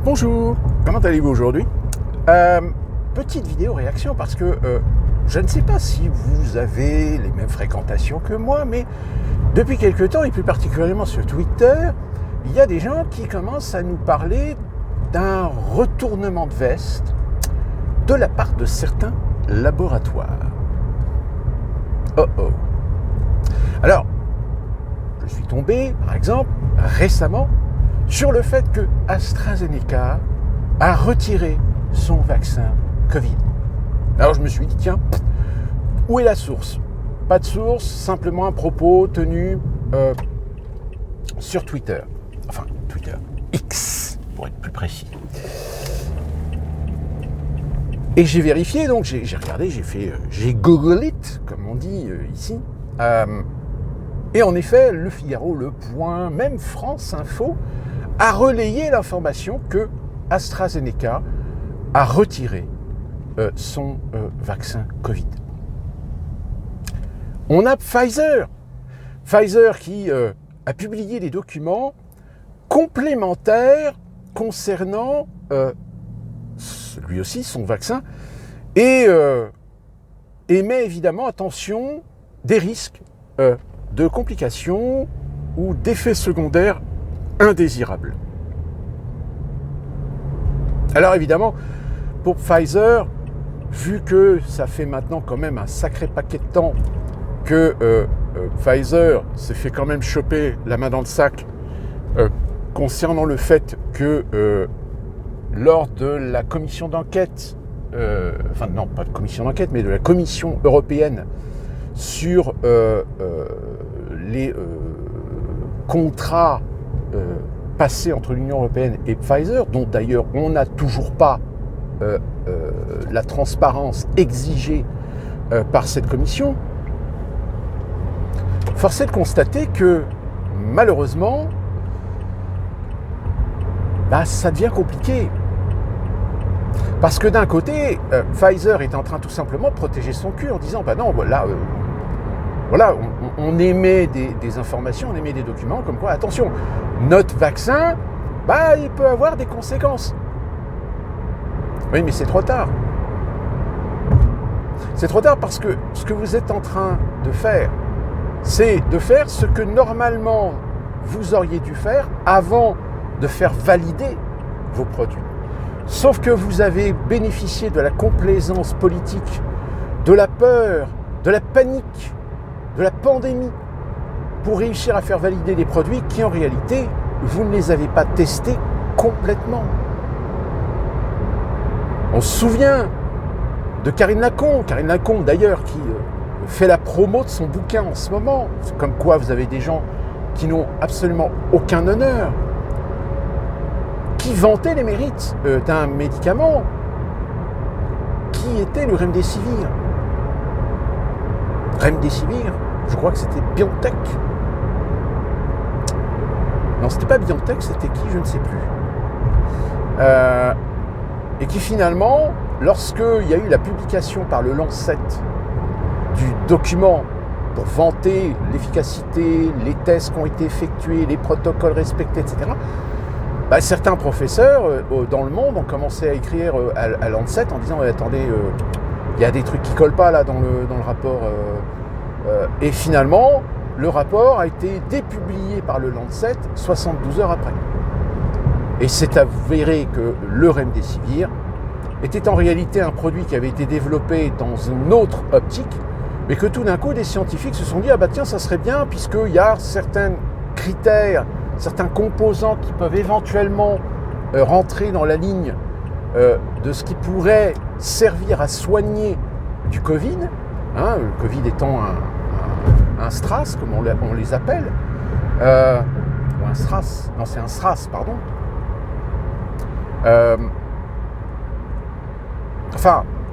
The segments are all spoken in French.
Bonjour, comment allez-vous aujourd'hui? Petite vidéo réaction parce que je ne sais pas si vous avez les mêmes fréquentations que moi, mais depuis quelque temps, et plus particulièrement sur Twitter, il y a des gens qui commencent à nous parler d'un retournement de veste de la part de certains laboratoires. Oh oh. Alors, je suis tombé, par exemple, récemment, sur le fait que AstraZeneca a retiré son vaccin Covid. Alors je me suis dit, tiens, où est la source? Pas de source, simplement un propos tenu sur Twitter. Enfin, Twitter, X, pour être plus précis. Et j'ai vérifié, donc j'ai regardé, j'ai google it, comme on dit ici. Et en effet, Le Figaro, Le Point, même France Info, a relayé l'information que AstraZeneca a retiré son vaccin Covid. On a Pfizer qui a publié des documents complémentaires concernant lui aussi son vaccin et émet évidemment, attention, des risques de complications ou d'effets secondaires indésirables. Alors évidemment, pour Pfizer, vu que ça fait maintenant quand même un sacré paquet de temps que Pfizer s'est fait quand même choper la main dans le sac concernant le fait que lors de la commission d'enquête, enfin non, pas de commission d'enquête, mais de la Commission européenne sur les contrats passés entre l'Union européenne et Pfizer, dont d'ailleurs on n'a toujours pas la transparence exigée par cette commission, force est de constater que malheureusement, ça devient compliqué. Parce que d'un côté, Pfizer est en train tout simplement de protéger son cul en disant non, voilà, on émet des informations, on émet des documents comme quoi, attention, notre vaccin, il peut avoir des conséquences. Oui, mais c'est trop tard. C'est trop tard parce que ce que vous êtes en train de faire, c'est de faire ce que normalement vous auriez dû faire avant de faire valider vos produits. Sauf que vous avez bénéficié de la complaisance politique, de la peur, de la panique, de la pandémie, pour réussir à faire valider des produits qui, en réalité, vous ne les avez pas testés complètement. On se souvient de Karine Lacombe d'ailleurs, qui fait la promo de son bouquin en ce moment. C'est comme quoi vous avez des gens qui n'ont absolument aucun honneur, qui vantaient les mérites d'un médicament qui était le Remdesivir. Remdesivir, je crois que c'était BioNTech. Non, c'était pas BioNTech, c'était qui, je ne sais plus. Et qui finalement, lorsqu'il y a eu la publication par le Lancet du document pour vanter l'efficacité, les tests qui ont été effectués, les protocoles respectés, etc., certains professeurs dans le monde ont commencé à écrire à Lancet en disant attendez, il y a des trucs qui collent pas là dans le rapport. Et finalement, le rapport a été dépublié par le Lancet 72 heures après. Et c'est avéré que le Remdesivir était en réalité un produit qui avait été développé dans une autre optique, mais que tout d'un coup, des scientifiques se sont dit tiens, ça serait bien, puisqu'il y a certains critères, certains composants qui peuvent éventuellement rentrer dans la ligne de ce qui pourrait servir à soigner du Covid, le Covid étant un SRAS, comme on les appelle, ou un SRAS, non c'est un SRAS, pardon. Je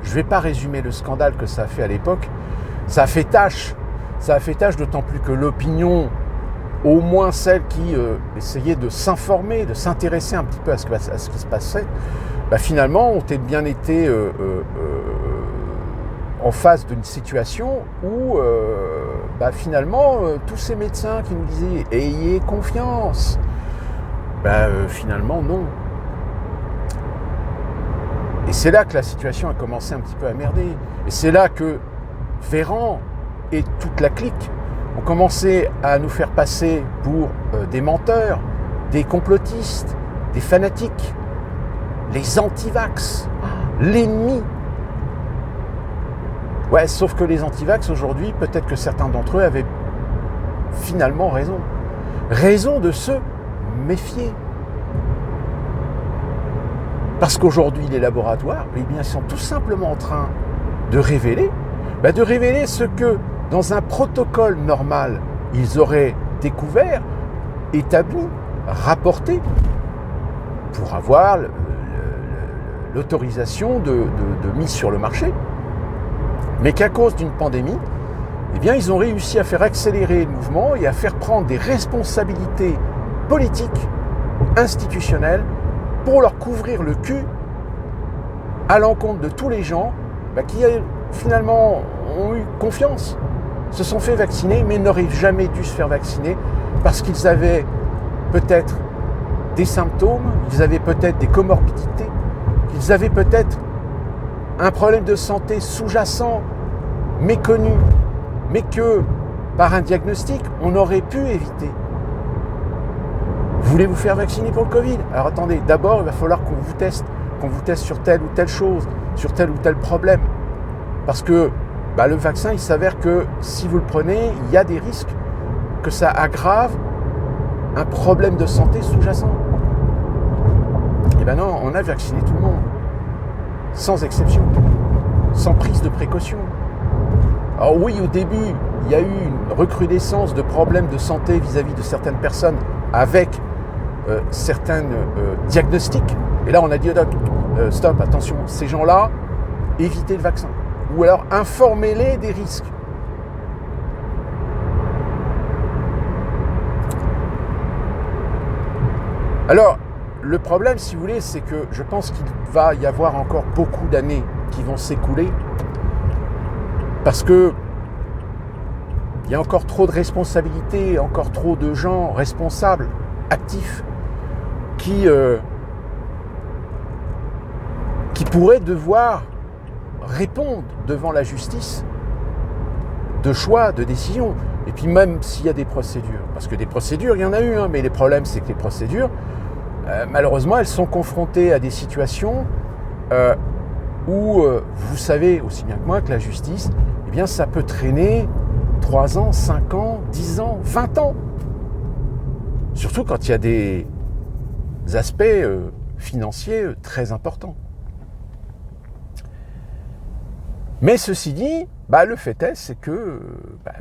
ne vais pas résumer le scandale que ça a fait à l'époque. Ça a fait tâche d'autant plus que l'opinion, au moins celle qui essayait de s'informer, de s'intéresser un petit peu à ce qui se passait, finalement ont bien été en face d'une situation où finalement tous ces médecins qui nous disaient ayez confiance, finalement non. Et c'est là que la situation a commencé un petit peu à merder. Et c'est là que Véran et toute la clique ont commencé à nous faire passer pour des menteurs, des complotistes, des fanatiques, les anti-vax, l'ennemi. Ouais, sauf que les anti-vax aujourd'hui, peut-être que certains d'entre eux avaient finalement raison. Raison de se méfier. Parce qu'aujourd'hui, les laboratoires, eh bien, sont tout simplement en train de révéler ce que, dans un protocole normal, ils auraient découvert, établi, rapporté, pour avoir l'autorisation de mise sur le marché. Mais qu'à cause d'une pandémie, eh bien, ils ont réussi à faire accélérer le mouvement et à faire prendre des responsabilités politiques, institutionnelles, pour leur couvrir le cul à l'encontre de tous les gens qui finalement ont eu confiance, se sont fait vacciner, mais n'auraient jamais dû se faire vacciner parce qu'ils avaient peut-être des symptômes, ils avaient peut-être des comorbidités, ils avaient peut-être un problème de santé sous-jacent, méconnu, mais que par un diagnostic, on aurait pu éviter. Voulez vous faire vacciner pour le Covid? Alors attendez, d'abord il va falloir qu'on vous teste sur telle ou telle chose, sur tel ou tel problème. Parce que le vaccin, il s'avère que si vous le prenez, il y a des risques que ça aggrave un problème de santé sous-jacent. Et ben non, on a vacciné tout le monde, sans exception, sans prise de précaution. Alors oui, au début, il y a eu une recrudescence de problèmes de santé vis-à-vis de certaines personnes avec certains diagnostics. Et là, on a dit, stop, attention, ces gens-là, évitez le vaccin. Ou alors, informez-les des risques. Alors, le problème, si vous voulez, c'est que je pense qu'il va y avoir encore beaucoup d'années qui vont s'écouler parce que il y a encore trop de responsabilités, encore trop de gens responsables, actifs, qui pourraient devoir répondre devant la justice de choix, de décisions. Et puis même s'il y a des procédures, parce que des procédures, il y en a eu, mais les problèmes, c'est que les procédures, malheureusement, elles sont confrontées à des situations où vous savez aussi bien que moi que la justice, eh bien, ça peut traîner 3 ans, 5 ans, 10 ans, 20 ans. Surtout quand il y a des aspects financiers très importants. Mais ceci dit, le fait est, c'est que,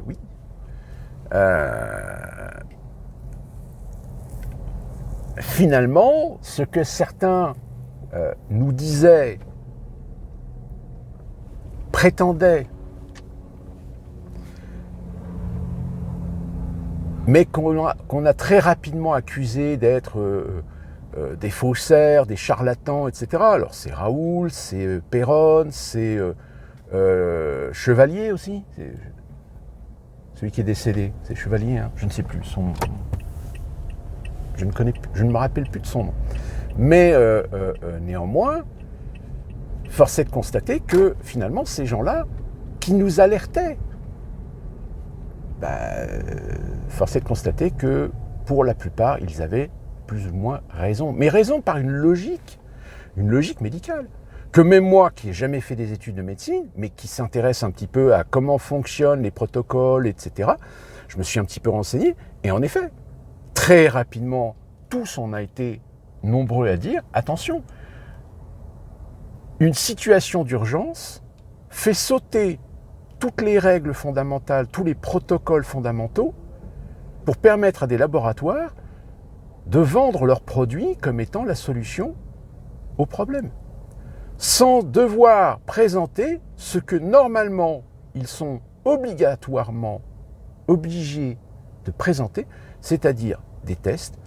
oui, finalement, ce que certains nous disaient, prétendaient, mais qu'on a très rapidement accusé d'être des faussaires, des charlatans, etc. Alors c'est Raoul, c'est Perron, c'est Chevalier aussi, c'est celui qui est décédé, c'est Chevalier, je ne sais plus son nom. Je ne me rappelle plus de son nom. Mais néanmoins, force est de constater que finalement ces gens-là qui nous alertaient, force est de constater que pour la plupart, ils avaient plus ou moins raison. Mais raison par une logique médicale. Que même moi, qui n'ai jamais fait des études de médecine, mais qui s'intéresse un petit peu à comment fonctionnent les protocoles, etc., je me suis un petit peu renseigné, et en effet, très rapidement, tous on a été nombreux à dire, attention, une situation d'urgence fait sauter toutes les règles fondamentales, tous les protocoles fondamentaux, pour permettre à des laboratoires de vendre leurs produits comme étant la solution au problème, sans devoir présenter ce que normalement ils sont obligatoirement obligés de présenter, c'est-à-dire des tests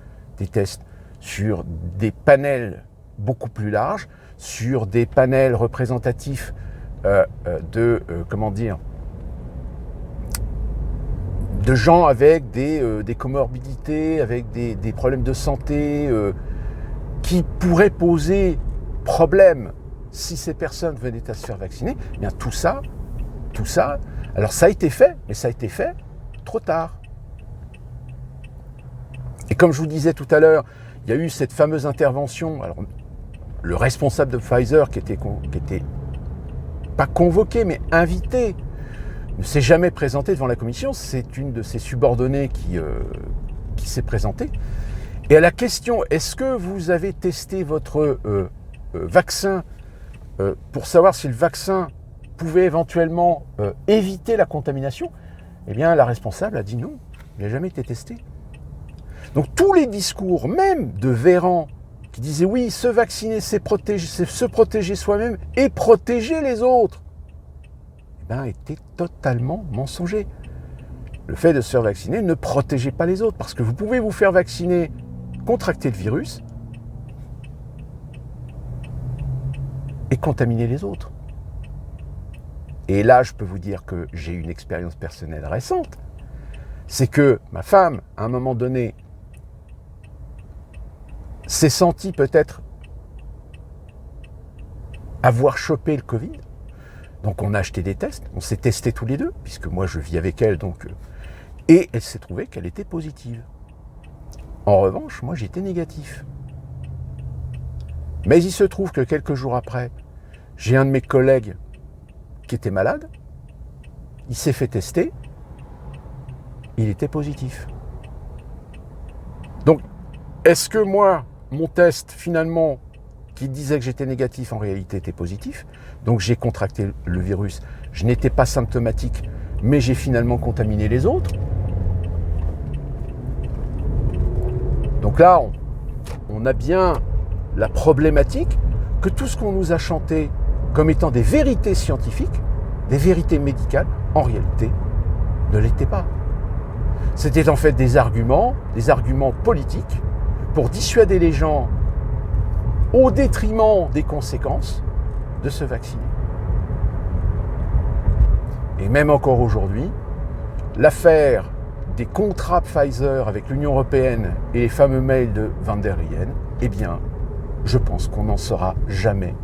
sur des panels beaucoup plus larges, sur des panels représentatifs de gens avec des comorbidités, avec des problèmes de santé qui pourraient poser problème si ces personnes venaient à se faire vacciner, eh bien tout ça, alors ça a été fait, mais ça a été fait trop tard. Et comme je vous disais tout à l'heure, il y a eu cette fameuse intervention, alors le responsable de Pfizer qui était pas convoqué, mais invité, ne s'est jamais présenté devant la commission, c'est une de ses subordonnées qui s'est présentée. Et à la question, est-ce que vous avez testé votre vaccin pour savoir si le vaccin pouvait éventuellement éviter la contamination, eh bien la responsable a dit non, il n'a jamais été testé. Donc tous les discours, même de Véran, qui disait oui, se vacciner, c'est se protéger soi-même et protéger les autres, eh bien, était totalement mensonger. Le fait de se faire vacciner ne protégeait pas les autres, parce que vous pouvez vous faire vacciner, contracter le virus et contaminer les autres. Et là, je peux vous dire que j'ai une expérience personnelle récente. C'est que ma femme, à un moment donné, s'est sentie peut-être avoir chopé le Covid. Donc on a acheté des tests, on s'est testés tous les deux, puisque moi je vis avec elle, donc, et elle s'est trouvée qu'elle était positive. En revanche, moi j'étais négatif. Mais il se trouve que quelques jours après, j'ai un de mes collègues qui était malade, il s'est fait tester, il était positif. Donc, est-ce que moi, mon test, finalement, qui disait que j'étais négatif, en réalité était positif, donc j'ai contracté le virus, je n'étais pas symptomatique, mais j'ai finalement contaminé les autres. Donc là, on a bien la problématique que tout ce qu'on nous a chanté comme étant des vérités scientifiques, des vérités médicales, en réalité, ne l'étaient pas. C'était en fait des arguments politiques pour dissuader les gens au détriment des conséquences de se vacciner. Et même encore aujourd'hui, l'affaire des contrats Pfizer avec l'Union européenne et les fameux mails de Van der Leyen, eh bien, je pense qu'on n'en saura jamais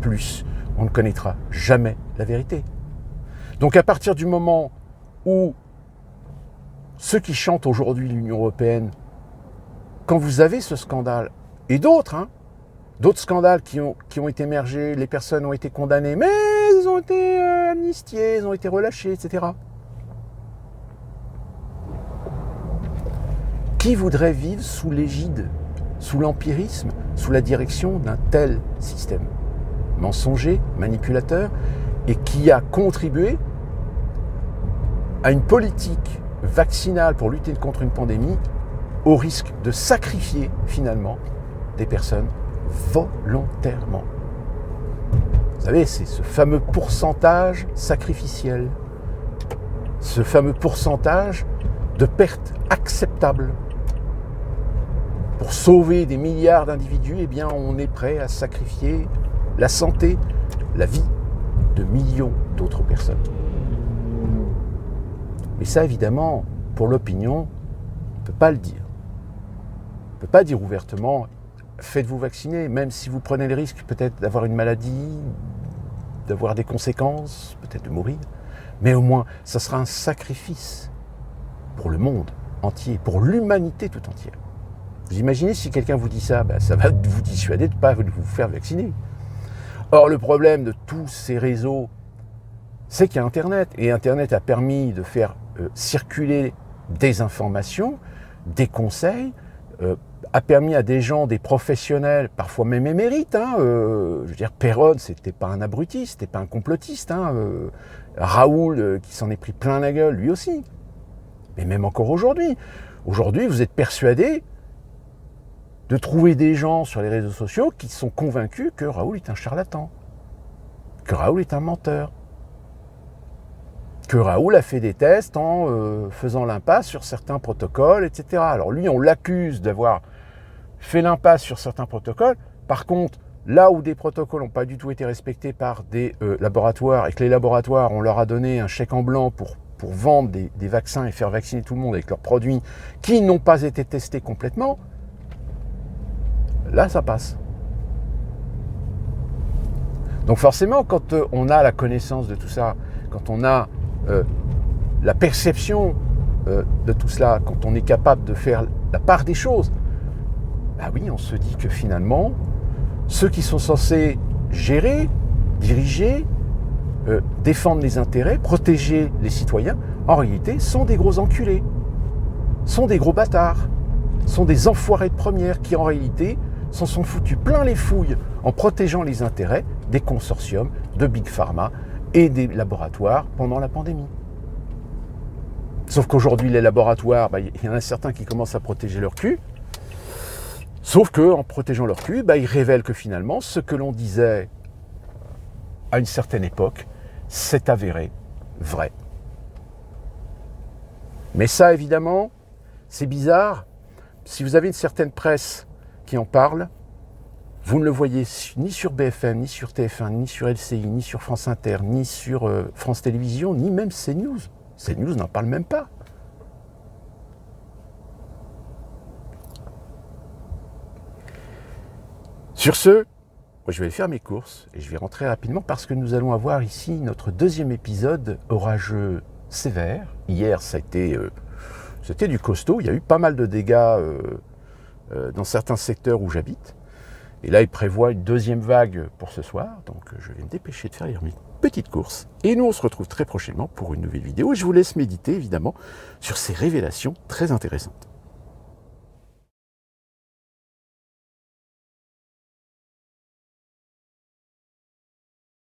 plus. On ne connaîtra jamais la vérité. Donc à partir du moment où ceux qui chantent aujourd'hui l'Union européenne, quand vous avez ce scandale, et d'autres, d'autres scandales qui ont été émergés, les personnes ont été condamnées, mais elles ont été amnistiées, elles ont été relâchées, etc. Qui voudrait vivre sous l'égide, sous l'empirisme, sous la direction d'un tel système mensonger, manipulateur, et qui a contribué à une politique vaccinale pour lutter contre une pandémie au risque de sacrifier finalement des personnes volontairement. Vous savez, c'est ce fameux pourcentage sacrificiel, ce fameux pourcentage de pertes acceptables. Pour sauver des milliards d'individus, eh bien, on est prêt à sacrifier la santé, la vie de millions d'autres personnes. Mais ça, évidemment, pour l'opinion, on ne peut pas le dire. On ne peut pas dire ouvertement, faites-vous vacciner, même si vous prenez le risque peut-être d'avoir une maladie, d'avoir des conséquences, peut-être de mourir. Mais au moins, ça sera un sacrifice pour le monde entier, pour l'humanité tout entière. Vous imaginez si quelqu'un vous dit ça, ça va vous dissuader de ne pas vous faire vacciner. Or, le problème de tous ces réseaux, c'est qu'il y a Internet. Et Internet a permis de faire circuler des informations, des conseils, a permis à des gens, des professionnels, parfois même émérites, je veux dire, Perron, c'était pas un abruti, c'était pas un complotiste, Raoul, qui s'en est pris plein la gueule, lui aussi. Mais même encore aujourd'hui, vous êtes persuadés de trouver des gens sur les réseaux sociaux qui sont convaincus que Raoul est un charlatan, que Raoul est un menteur, que Raoul a fait des tests en faisant l'impasse sur certains protocoles, etc. Alors lui, on l'accuse d'avoir fait l'impasse sur certains protocoles. Par contre, là où des protocoles n'ont pas du tout été respectés par des laboratoires et que les laboratoires, on leur a donné un chèque en blanc pour vendre des vaccins et faire vacciner tout le monde avec leurs produits qui n'ont pas été testés complètement, là, ça passe. Donc forcément, quand on a la connaissance de tout ça, quand on a la perception de tout cela, quand on est capable de faire la part des choses, bah oui, on se dit que finalement, ceux qui sont censés gérer, diriger, défendre les intérêts, protéger les citoyens, en réalité, sont des gros enculés, sont des gros bâtards, sont des enfoirés de première qui, en réalité, s'en sont foutus plein les fouilles en protégeant les intérêts des consortiums de Big Pharma et des laboratoires pendant la pandémie. Sauf qu'aujourd'hui, les laboratoires, il y en a certains qui commencent à protéger leur cul, sauf qu'en protégeant leur cul, ils révèlent que finalement, ce que l'on disait à une certaine époque, s'est avéré vrai. Mais ça, évidemment, c'est bizarre. Si vous avez une certaine presse qui en parle, vous ne le voyez ni sur BFM, ni sur TF1, ni sur LCI, ni sur France Inter, ni sur France Télévisions, ni même CNews. CNews n'en parle même pas. Sur ce, je vais aller faire mes courses et je vais rentrer rapidement parce que nous allons avoir ici notre deuxième épisode orageux sévère. Hier, c'était du costaud. Il y a eu pas mal de dégâts dans certains secteurs où j'habite. Et là, il prévoit une deuxième vague pour ce soir. Donc, je vais me dépêcher de faire mes petites courses. Et nous, on se retrouve très prochainement pour une nouvelle vidéo. Et je vous laisse méditer, évidemment, sur ces révélations très intéressantes.